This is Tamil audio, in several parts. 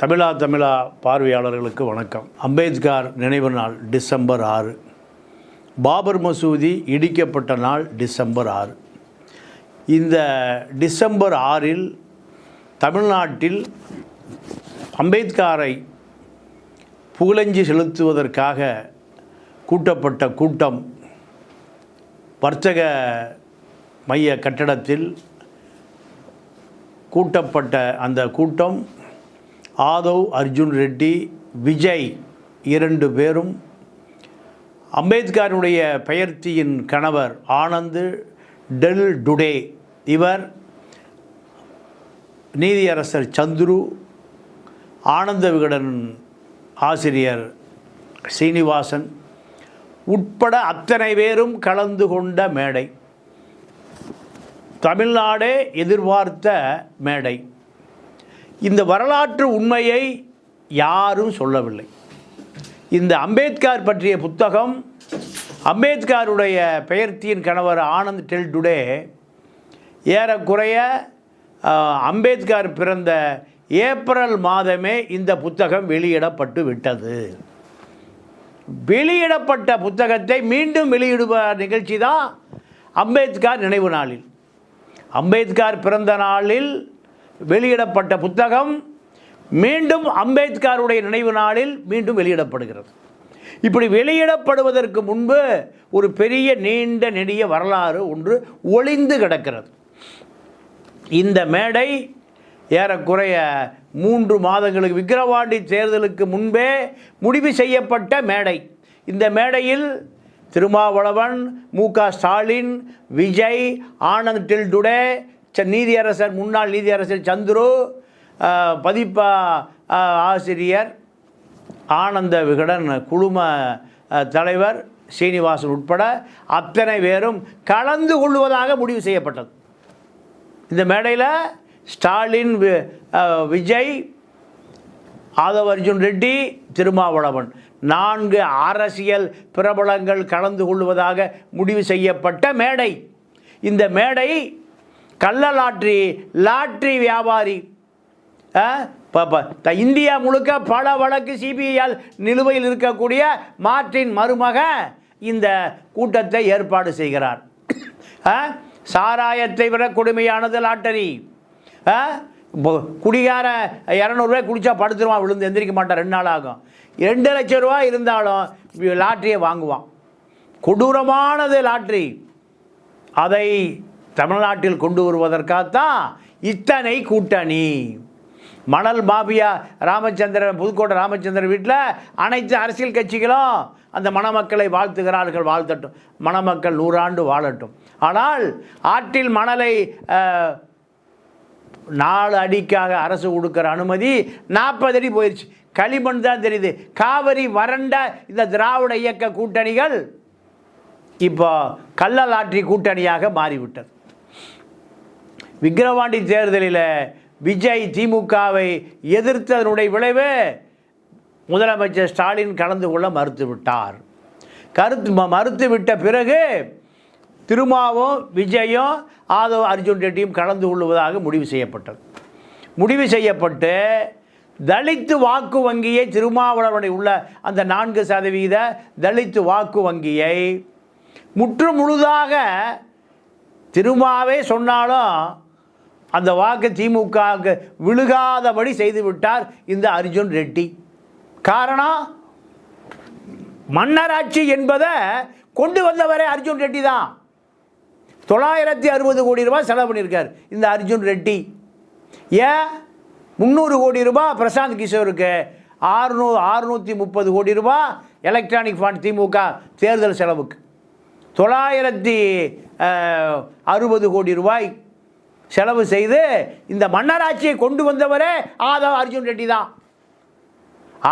தமிழா பார்வையாளர்களுக்கு வணக்கம். அம்பேத்கர் நினைவு நாள் டிசம்பர் 6. பாபர் மசூதி இடிக்கப்பட்ட நாள் டிசம்பர் 6. இந்த டிசம்பர் 6இல் தமிழ்நாட்டில் அம்பேத்கரை புகழஞ்சி செலுத்துவதற்காக கூட்டப்பட்ட கூட்டம் வர்த்தக மைய கட்டடத்தில் கூட்டப்பட்ட அந்த கூட்டம் ஆதவ் அர்ஜுன் ரெட்டி, விஜய் 2 பேரும் அம்பேத்கருடைய பெயர்த்தியின் கணவர் ஆனந்த் டெல் டுடே, இவர் நீதியரசர் சந்துரு, ஆனந்த விகடன் ஆசிரியர் சீனிவாசன் உட்பட அத்தனை பேரும் கலந்து கொண்ட மேடை. தமிழ்நாடே எதிர்பார்த்த மேடை. இந்த வரலாற்று உண்மையை யாரும் சொல்லவில்லை. இந்த அம்பேத்கர் பற்றிய புத்தகம், அம்பேத்கருடைய பெயர்த்தியின் கணவர் ஆனந்த் டெல் டுடே ஏறக்குறைய அம்பேத்கர் பிறந்த ஏப்ரல் மாதமே இந்த புத்தகம் வெளியிடப்பட்டு விட்டது. வெளியிடப்பட்ட புத்தகத்தை மீண்டும் வெளியிடுவ நிகழ்ச்சி தான் அம்பேத்கர் நினைவு நாளில். அம்பேத்கர் பிறந்த நாளில் வெளியிடப்பட்ட புத்தகம் மீண்டும் அம்பேத்கருடைய நினைவு நாளில் மீண்டும் வெளியிடப்படுகிறது. இப்படி வெளியிடப்படுவதற்கு முன்பு ஒரு பெரிய நீண்ட நெடிய வரலாறு ஒன்று ஒளிந்து கிடக்கிறது. இந்த மேடை ஏறக்குறைய 3 மாதங்களுக்கு விக்கிரவாண்டி தேர்தலுக்கு முன்பே முடிவு செய்யப்பட்ட மேடை. இந்த மேடையில் திருமாவளவன், மு.க. ஸ்டாலின், விஜய், ஆனந்த் டெல் டுடே, நீதியரசர் முன்னாள் நீதியரசர் சந்துரு, பதிப்ப ஆசிரியர் ஆனந்த விகடன் குழும தலைவர் சீனிவாசன் உட்பட அத்தனை பேரும் கலந்து கொள்வதாக முடிவு செய்யப்பட்டது. இந்த மேடையில் ஸ்டாலின், விஜய், ஆதவ் அர்ஜுன் ரெட்டி, திருமாவளவன் 4 அரசியல் பிரபலங்கள் கலந்து கொள்வதாக முடிவு செய்யப்பட்ட மேடை. இந்த மேடை லாட்ரி வியாபாரி, இந்தியா முழுக்க பல வழக்கு சிபிஐயால் நிலுவையில் இருக்கக்கூடிய மார்ட்டின் மருமக இந்த கூட்டத்தை ஏற்பாடு செய்கிறார். சாராயத்தை விட கொடுமையானது லாட்டரி. குடிகார 200 ரூபாய் குடித்தா படுத்துருவான், விழுந்து எந்திரிக்க மாட்டான், 2 நாள் ஆகும். 2 லட்சம் ரூபாய் இருந்தாலும் லாட்டரியை வாங்குவான். கொடூரமானது லாட்ரி. அதை தமிழ்நாட்டில் கொண்டு வருவதற்காகத்தான் இத்தனை கூட்டணி. மணல் மாபியா ராமச்சந்திரன், புதுக்கோட்டை ராமச்சந்திரன் வீட்டில் அனைத்து அரசியல் கட்சிகளும் அந்த மணமக்களை வாழ்த்துகிறார்கள். வாழ்த்தட்டும், மணமக்கள் 100 ஆண்டு வாழட்டும். ஆனால் ஆற்றில் மணலை 4 அடிக்காக அரசு கொடுக்குற அனுமதி 40 அடி போயிடுச்சு. களிமண் தான் தெரியுது. காவிரி வறண்ட இந்த திராவிட இயக்க கூட்டணிகள் இப்போ கள்ளலாற்றி கூட்டணியாக மாறிவிட்டது. விக்கிரவாண்டி தேர்தலில் விஜய் திமுகவை எதிர்த்ததனுடைய விளைவு முதலமைச்சர் ஸ்டாலின் கலந்து கொள்ள மறுத்துவிட்டார். மறுத்துவிட்ட பிறகு திருமாவும் விஜயும் ஆதவ் அர்ஜுன் ரெட்டியும் கலந்து கொள்வதாக முடிவு செய்யப்பட்டது. முடிவு செய்யப்பட்டு தலித்து வாக்கு வங்கியை, திருமாவளவனுடைய உள்ள அந்த 4% தலித்து வாக்கு வங்கியை முற்று முழுதாக திருமாவே சொன்னாலும் அந்த வாக்கு திமுகவுக்கு விழுகாதபடி செய்துவிட்டார் இந்த அர்ஜுன் ரெட்டி. காரணம், மன்னராட்சி என்பதை கொண்டு வந்தவரே அர்ஜுன் ரெட்டி தான். 960 கோடி ரூபாய் செலவு பண்ணியிருக்கார் இந்த அர்ஜுன் ரெட்டி. ஏன் 300 கோடி ரூபாய் பிரசாந்த் கிஷோருக்கு, 630 கோடி ரூபாய் எலக்ட்ரானிக் ஃபண்ட் திமுக தேர்தல் செலவுக்கு, 960 கோடி ரூபாய் செலவு செய்து இந்த மன்னராட்சியை கொண்டு வந்தவரே ஆதவ் அர்ஜுன் ரெட்டி தான்.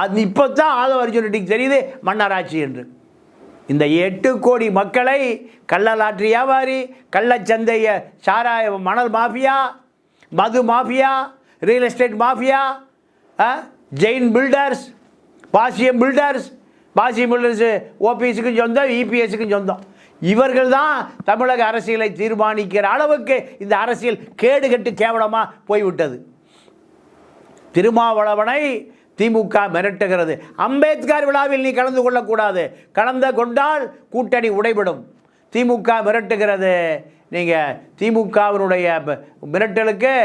அது இப்போ தான் ஆதவ் அர்ஜுன் ரெட்டிக்கு தெரியுது மன்னராட்சி என்று. இந்த 8 கோடி மக்களை கள்ளலாற்றி வியாபாரி, கள்ளச்சந்தைய சாராய மணல் மாஃபியா, மது mafia, real estate mafia, Jain builders, Bashyam builders ஓபிஎஸ்க்கும் சொந்தம், இபிஎஸ்க்கும் சொந்தம். இவர்கள் தான் தமிழக அரசியலை தீர்மானிக்கிற அளவுக்கு இந்த அரசியல் கேடுகட்டு கேவலமாக போய்விட்டது. திருமாவளவனை திமுக மிரட்டுகிறது. அம்பேத்கர் விழாவில் நீ கலந்து கொள்ளக்கூடாது, கலந்து கொண்டால் கூட்டணி உடைபடும். திமுக மிரட்டுகிறது. நீங்கள் திமுகவினுடைய மிரட்டலுக்கு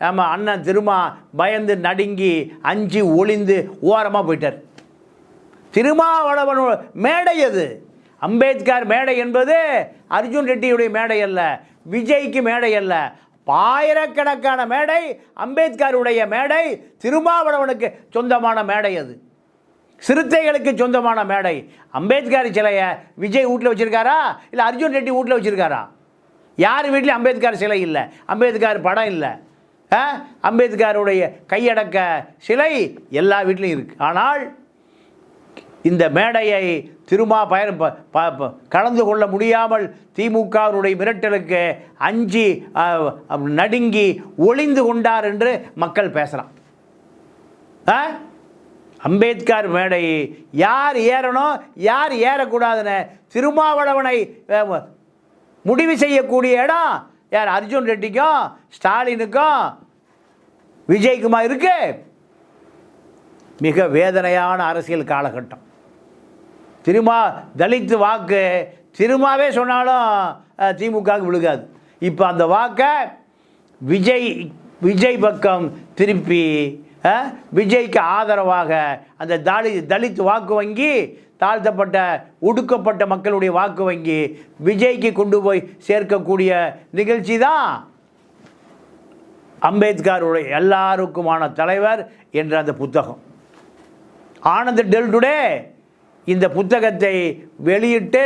நம்ம அண்ணன் திருமா பயந்து நடுங்கி அஞ்சு ஒளிந்து ஓரமாக போயிட்டார். திருமாவளவன் மேடை அது. அம்பேத்கர் மேடை என்பது அர்ஜுன் ரெட்டியுடைய மேடை அல்ல, விஜய்க்கு மேடை அல்ல. ஆயிரக்கணக்கான மேடை அம்பேத்கருடைய மேடை, திருமாவளவனுக்கு சொந்தமான மேடை அது, சிறுத்தைகளுக்கு சொந்தமான மேடை. அம்பேத்கர் சிலையை விஜய் வீட்டில் வச்சுருக்காரா இல்லை அர்ஜுன் ரெட்டி வீட்டில் வச்சுருக்காரா? யார் வீட்லேயும் அம்பேத்கர் சிலை இல்லை, அம்பேத்கர் படம் இல்லை. அம்பேத்கருடைய கையடக்க சிலை எல்லா வீட்லேயும் இருக்குது. ஆனால் இந்த மேடையை திருமா கலந்து கொள்ள முடியாமல் திமுகவுடைய மிரட்டலுக்கு அஞ்சி நடுங்கி ஒளிந்து கொண்டார் என்று மக்கள் பேசலாம். அம்பேத்கர் மேடை யார் ஏறணும் யார் ஏறக்கூடாதுன்னு திருமாவளவனை முடிவு செய்யக்கூடிய இடம் யார்? அர்ஜுன் ரெட்டிக்கும் ஸ்டாலினுக்கும் விஜய்க்குமா இருக்கு. மிக வேதனையான அரசியல் காலகட்டம். தலித் வாக்கு திருமாவே சொன்னாலும் திமுகவுக்கு விழுகாது. இப்போ அந்த வாக்கை விஜய் பக்கம் திருப்பி விஜய்க்கு ஆதரவாக அந்த தலித் வாக்கு வங்கி, தாழ்த்தப்பட்ட ஒடுக்கப்பட்ட மக்களுடைய வாக்கு வங்கி விஜய்க்கு கொண்டு போய் சேர்க்கக்கூடிய நிகழ்ச்சி தான் அம்பேத்கருடைய எல்லாருக்குமான தலைவர் என்ற அந்த புத்தகம். ஆனந்த் டெல் டுடே இந்த புத்தகத்தை வெளியிட்டு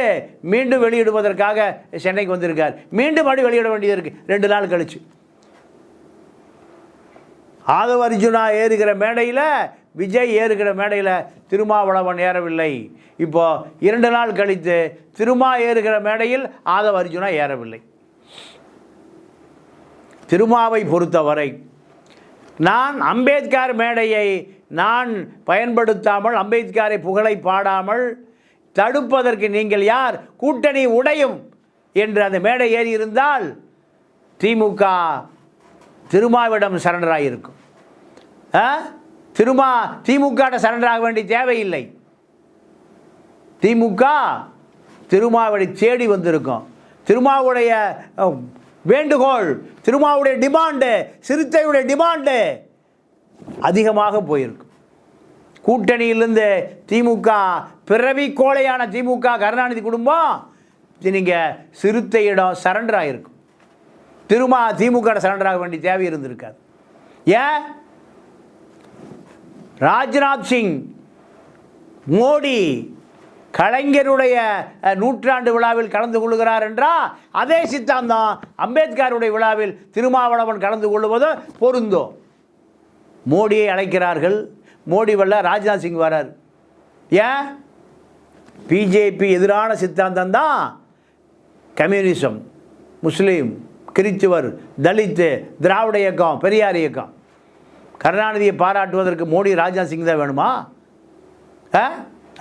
மீண்டும் வெளியிடுவதற்காக சென்னைக்கு வந்திருக்கார். மீண்டும் மறுபடி வெளியிட வேண்டியது இருக்குது 2 நாள் கழிச்சு. ஆதவ அர்ஜுனா ஏறுகிற மேடையில், விஜய் ஏறுகிற மேடையில் திருமாவளவன் ஏறவில்லை. இப்போ 2 நாள் கழித்து திருமா ஏறுகிற மேடையில் ஆதவ அர்ஜுனா ஏறவில்லை. திருமாவை பொறுத்தவரை நான் அம்பேத்கர் மேடையை நான் பயன்படுத்தாமல், அம்பேத்கரை புகழை பாடாமல் தடுப்பதற்கு நீங்கள் யார்? கூட்டணி உடையும் என்று அந்த மேடை ஏறி இருந்தால் திமுக திருமாவிடம் சரண்டராக இருக்கும். திமுக சரண்டர் ஆக வேண்டிய தேவையில்லை. திமுக திருமாவளை தேடி வந்திருக்கும். திருமாவுடைய வேண்டுகோள், திருமாவுடைய டிமாண்டு, சிறுத்தையுடைய டிமாண்டு அதிகமாக போயிருக்கும். கூட்டணியிலிருந்து திமுக பிறவி கோழையான திமுக கருணாநிதி குடும்பம் நீங்கள் சிறுத்தையிடம் சரண்டர் ஆகிருக்கும். திமுக சரண்டர் ஆக வேண்டிய தேவை இருந்திருக்காது. ஏன்? ராஜ்நாத் சிங், மோடி கலைஞருடைய 100ஆண்டு விழாவில் கலந்து கொள்கிறார் என்றால் அதே சித்தாந்தம் அம்பேத்கருடைய விழாவில் திருமாவளவன் கலந்து கொள்வது பொருந்தும். மோடியை அழைக்கிறார்கள், மோடி வரல, ராஜ்நாத் சிங் வரார். ஏன்? பிஜேபி எதிரான சித்தாந்தம் தான் கம்யூனிசம், முஸ்லீம், கிறிஸ்துவர், தலித்து, திராவிட இயக்கம், பெரியார் இயக்கம். கருணாநிதியை பாராட்டுவதற்கு மோடி, ராஜ்நாத் சிங் தான் வேணுமா?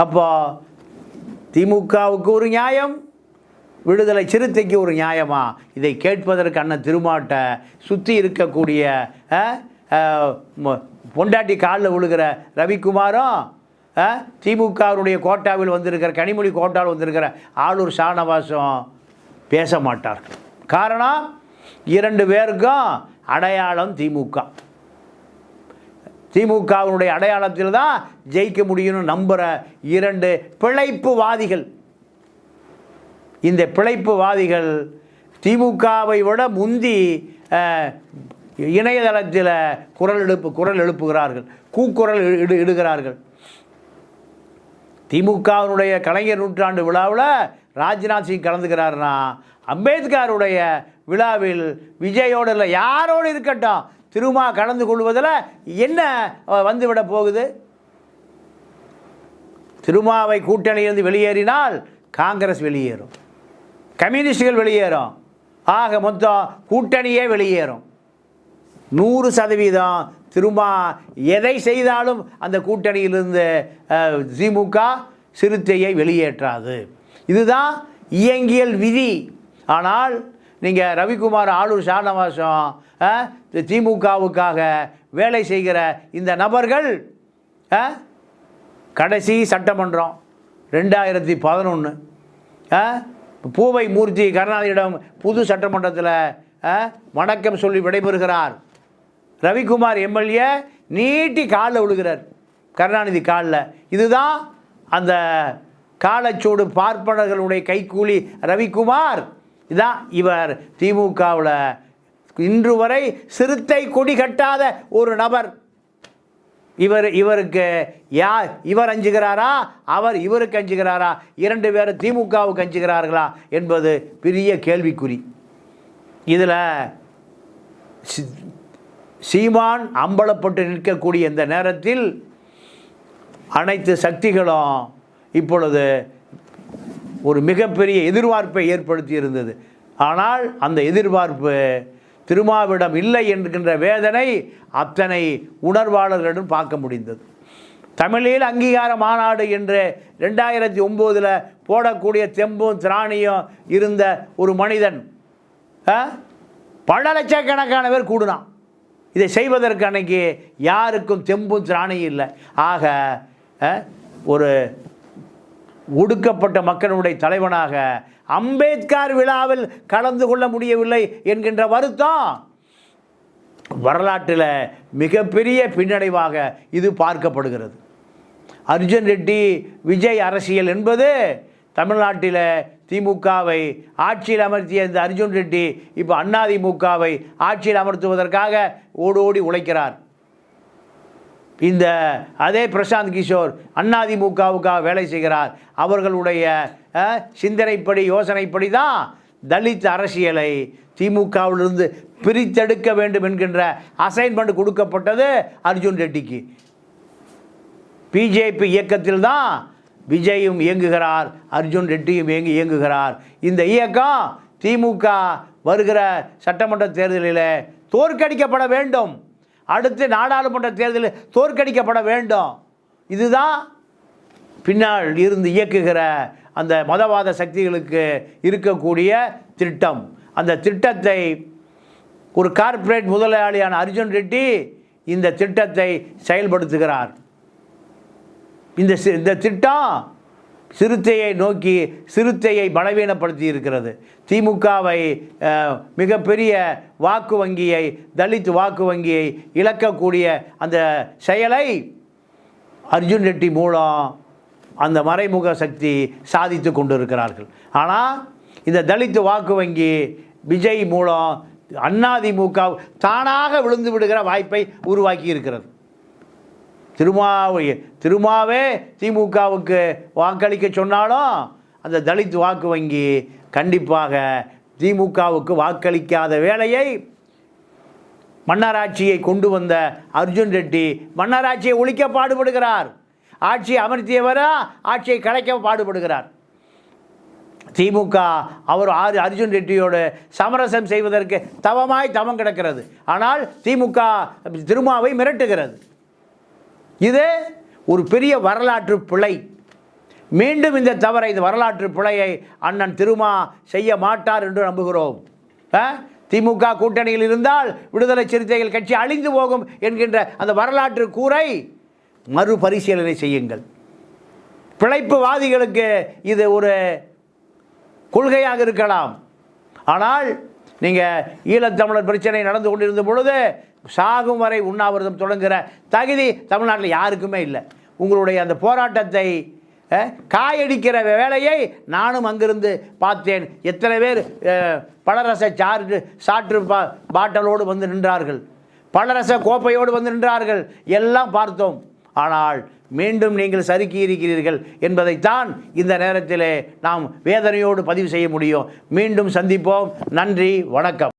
அப்போ திமுகவுக்கு ஒரு நியாயம், விடுதலை சிறுத்தைக்கு ஒரு நியாயமா? இதை கேட்பதற்கு அண்ணன் திருமாட்ட சுற்றி இருக்கக்கூடிய பொண்டாட்டி காலில் விழுகிற ரவிக்குமாரும், திமுகவுடைய கோட்டாவில் வந்திருக்கிற, கனிமொழி கோட்டாவில் வந்திருக்கிற ஆளூர் ஷானவாசும் பேச மாட்டார்கள். காரணம், 2 பேருக்கும் அடையாளம் திமுக. திமுகவினுடைய அடையாளத்தில் தான் ஜெயிக்க முடியும்னு நம்புகிற 2 பிழைப்புவாதிகள். இந்த பிழைப்புவாதிகள் திமுகவை விட முந்தி இணையதளத்தில் குரல் எழுப்புகிறார்கள், கூக்குரல் இடுகிறார்கள். திமுகவினுடைய கலைஞர் 100ஆண்டு விழாவில் ராஜ்நாத் சிங் கலந்துக்கிறார்னா, அம்பேத்கருடைய விழாவில் விஜயோடு இல்லை யாரோடு இருக்கட்டும் திருமா கலந்து கொள்வதில் என்ன வந்துவிட போகுது? திருமாவை கூட்டணியிலிருந்து வெளியேறினால் காங்கிரஸ் வெளியேறும், கம்யூனிஸ்டுகள் வெளியேறும், ஆக மொத்தம் கூட்டணியே வெளியேறும். 100% திருமா எதை செய்தாலும் அந்த கூட்டணியிலிருந்து திமுக சிறுத்தையை வெளியேற்றாது. இதுதான் இயங்கியல் விதி. ஆனால் நீங்கள் ரவிக்குமார், ஆளூர் ஷானவாசம் திமுகவுக்காக வேலை செய்கிற இந்த நபர்கள் கடைசி சட்டமன்றம் 2011 பூவை மூர்த்தி கருணாநிதியிடம் புது சட்டமன்றத்தில் வணக்கம் சொல்லி விடைபெறுகிறார். ரவிக்குமார் எம்எல்ஏ நீட்டி காலில் விழுகிறார், கருணாநிதி காலில். இதுதான் அந்த காலச்சோடு பார்ப்பனர்களுடைய கைக்கூலி ரவிக்குமார். இதான் இவர் திமுகவில் இன்று வரை சிறுத்தை கொடி கட்டாத ஒரு நபர். இவருக்கு இவர் அஞ்சுகிறாரா, அவர் இவருக்கு அஞ்சுகிறாரா, 2 பேரும் திமுகவுக்கு அஞ்சுகிறார்களா என்பது பெரிய கேள்விக்குறி. இதில் சீமான் அம்பலப்பட்டு நிற்கக்கூடிய இந்த நேரத்தில் அனைத்து சக்திகளும் இப்பொழுது ஒரு மிகப்பெரிய எதிர்பார்ப்பை ஏற்படுத்தி இருந்தது. ஆனால் அந்த எதிர்பார்ப்பு திருமாவிடம் இல்லை என்கின்ற வேதனை அத்தனை உணர்வாளர்களிடம் பார்க்க முடிந்தது. தமிழில் அங்கீகார மாநாடு என்று 2009 போடக்கூடிய தெம்பும் திராணியும் இருந்த ஒரு மனிதன் பல லட்சக்கணக்கான பேர் கூடுனான். இதை செய்வதற்கு அன்னைக்கு யாருக்கும் தெம்பும் திராணியும் இல்லை. ஆக ஒரு ஒடுக்கப்பட்ட மக்களுடைய தலைவனாக அம்பேத்கர் விழாவில் கலந்து கொள்ள முடியவில்லை என்கின்ற வருத்தம் வரலாற்றில் மிகப்பெரிய பின்னடைவாக இது பார்க்கப்படுகிறது. அர்ஜுன் ரெட்டி விஜய் அரசியல் என்பது தமிழ்நாட்டில் திமுகவை ஆட்சியில் அமர்த்திய இந்த அர்ஜுன் ரெட்டி இப்போ அதிமுகவை ஆட்சியில் அமர்த்துவதற்காக ஓடோடி உழைக்கிறார். இந்த அதே பிரசாந்த் கிஷோர் அதிமுகவுக்காக வேலை செய்கிறார். அவர்களுடைய சிந்தனைப்படி யோசனைப்படி தான் தலித் அரசியலை திமுகவிலிருந்து பிரித்தெடுக்க வேண்டும் என்கின்ற அசைன்மெண்ட் கொடுக்கப்பட்டது அர்ஜுன் ரெட்டிக்கு. பிஜேபி இயக்கத்தில் தான் விஜயும் இயங்குகிறார், அர்ஜுன் ரெட்டியும் இயங்குகிறார். இந்த இயக்கம் திமுக வருகிற சட்டமன்ற தேர்தலில் தோற்கடிக்கப்பட வேண்டும், அடுத்து நாடாளுமன்ற தேர்தலில் தோற்கடிக்கப்பட வேண்டும். இதுதான் பின்னால் இருந்து இயக்குகிற அந்த மதவாத சக்திகளுக்கு இருக்கக்கூடிய திட்டம். அந்த திட்டத்தை ஒரு கார்ப்பரேட் முதலாளியான அர்ஜுன் ரெட்டி இந்த திட்டத்தை செயல்படுத்துகிறார். இந்த திட்டம் சிறுத்தையை நோக்கி சிறுத்தையை பலவீனப்படுத்தி இருக்கிறது. திமுகவை மிகப்பெரிய வாக்கு வங்கியை, தலித் வாக்கு வங்கியை இழக்கக்கூடிய அந்த செயலை அர்ஜுன் ரெட்டி மூலம் அந்த மறைமுக சக்தி சாதித்து கொண்டு இருக்கிறார்கள். ஆனால் இந்த தலித் வாக்கு வங்கி விஜய் மூலம் அதிமுக தானாக விழுந்து விடுகிற வாய்ப்பை உருவாக்கி இருக்கிறது. திருமாவே திமுகவுக்கு வாக்களிக்க சொன்னாலும் அந்த தலித் வாக்கு வங்கி கண்டிப்பாக திமுகவுக்கு வாக்களிக்காத வேலையை மன்னராட்சியை கொண்டு வந்த அர்ஜுன் ரெட்டி மன்னராட்சியை ஒழிக்க பாடுபடுகிறார். ஆட்சியை அமர்த்தியவரா ஆட்சியை கலைக்க பாடுபடுகிறார். திமுக அவர் அர்ஜுன் ரெட்டியோடு சமரசம் செய்வதற்கு தவம் கிடக்கிறது. ஆனால் திமுக திருமாவை மிரட்டுகிறது. இது ஒரு பெரிய வரலாற்று பிழை. மீண்டும் இந்த தவறை, இந்த வரலாற்று பிழையை அண்ணன் திருமா செய்ய மாட்டார் என்று நம்புகிறோம். திமுக கூட்டணியில் இருந்தால் விடுதலை சிறுத்தைகள் கட்சி அழிந்து போகும் என்கின்ற அந்த வரலாற்று கூரை மறுபரிசீலனை செய்யுங்கள். பிழைப்புவாதிகளுக்கு இது ஒரு கொள்கையாக இருக்கலாம். ஆனால் நீங்கள் ஈழத்தமிழர் பிரச்சனை நடந்து கொண்டிருந்த பொழுது சாகும் வரை உண்ணாவிரதம் தொடங்குகிற தகுதி தமிழ்நாட்டில் யாருக்குமே இல்லை. உங்களுடைய அந்த போராட்டத்தை காயடிக்கிற வேலையை நானும் அங்கிருந்து பார்த்தேன். எத்தனை பேர் பலரச சாற்று பாட்டலோடு வந்து நின்றார்கள், பலரச கோப்பையோடு வந்து நின்றார்கள், எல்லாம் பார்த்தோம். ஆனால் மீண்டும் நீங்கள் சறுக்கி இருக்கிறீர்கள் என்பதைத்தான் இந்த நேரத்திலே நாம் வேதனையோடு பதிவு செய்ய முடியும். மீண்டும் சந்திப்போம். நன்றி, வணக்கம்.